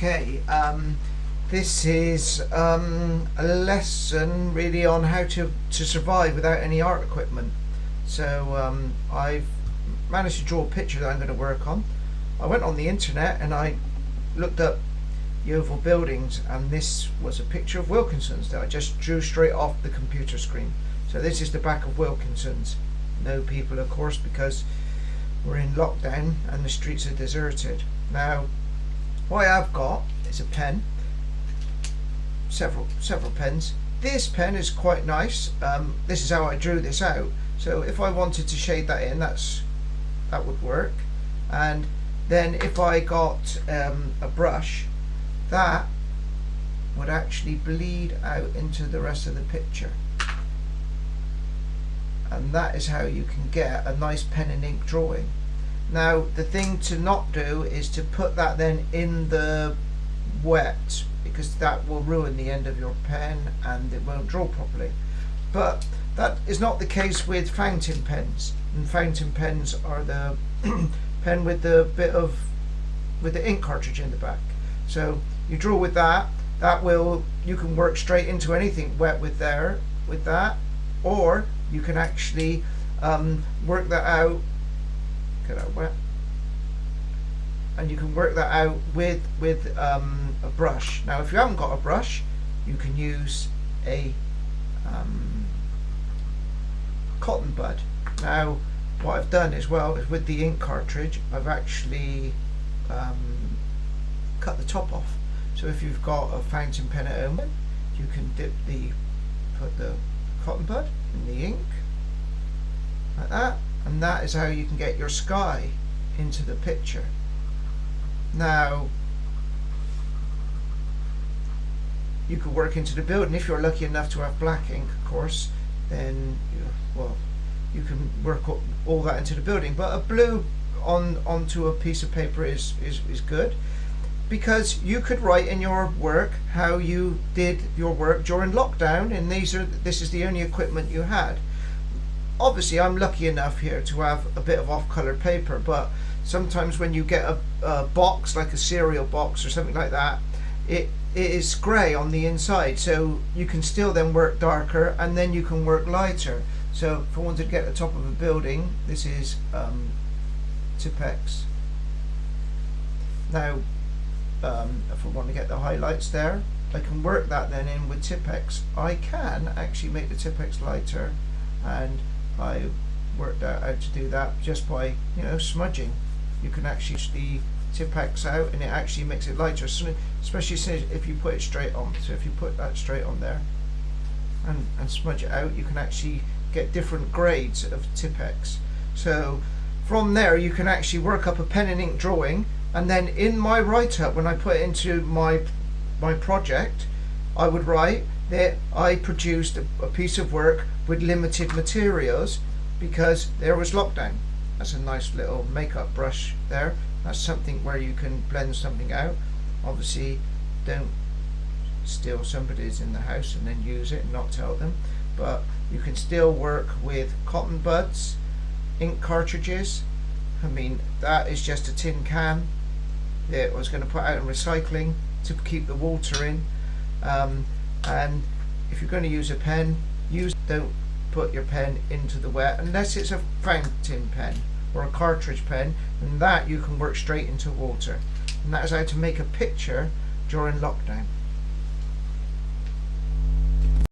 Okay, this is a lesson really on how to survive without any art equipment. So I've managed to draw a picture that I'm going to work on. I went on the internet and I looked up Yeovil buildings, and this was a picture of Wilkinson's that I just drew straight off the computer screen. So this is the back of Wilkinson's. No people, of course, because we're in lockdown and the streets are deserted. Now, what I have got is a pen, several pens. This pen is quite nice. This is how I drew this out. So if I wanted to shade that in, that would work. And then if I got a brush, that would actually bleed out into the rest of the picture. And that is how you can get a nice pen and ink drawing. Now, the thing to not do is to put that then in the wet, because that will ruin the end of your pen and it won't draw properly. But that is not the case with fountain pens. And fountain pens are the pen with the with the ink cartridge in the back. So you draw with that. You can work straight into anything wet with that, or you can actually work that out. Get that wet, and you can work that out with a brush. Now, if you haven't got a brush, you can use a cotton bud. Now, what I've done as well is with the ink cartridge, I've actually cut the top off. So if you've got a fountain pen at home, you can put the cotton bud in the ink like that, and that is how you can get your sky into the picture. Now, you could work into the building. If you're lucky enough to have black ink, of course, then you can work all that into the building. But a blue onto a piece of paper is good, because you could write in your work how you did your work during lockdown, and this is the only equipment you had. Obviously, I'm lucky enough here to have a bit of off-color paper, but sometimes when you get a box, like a cereal box or something like that, it is grey on the inside, so you can still then work darker, and then you can work lighter. So if I wanted to get the top of a building, this is Tipp-Ex. Now, if I want to get the highlights there, I can work that then in with Tipp-Ex. I can actually make the Tipp-Ex lighter, and I worked out how to do that just by smudging. You can actually the Tipp-Ex out, and it actually makes it lighter, especially if you put it straight on. So if you put that straight on there and smudge it out, you can actually get different grades of Tipp-Ex. So from there you can actually work up a pen and ink drawing, and then in my write-up, when I put it into my project, I would write that I produced a piece of work with limited materials because there was lockdown. That's a nice little makeup brush there. That's something where you can blend something out. Obviously, don't steal somebody's in the house and then use it and not tell them. But you can still work with cotton buds, ink cartridges. I mean, that is just a tin can that I was going to put out in recycling to keep the water in. And if you're going to use a pen, don't put your pen into the wet unless it's a fountain pen or a cartridge pen, and that you can work straight into water. And that is how to make a picture during lockdown.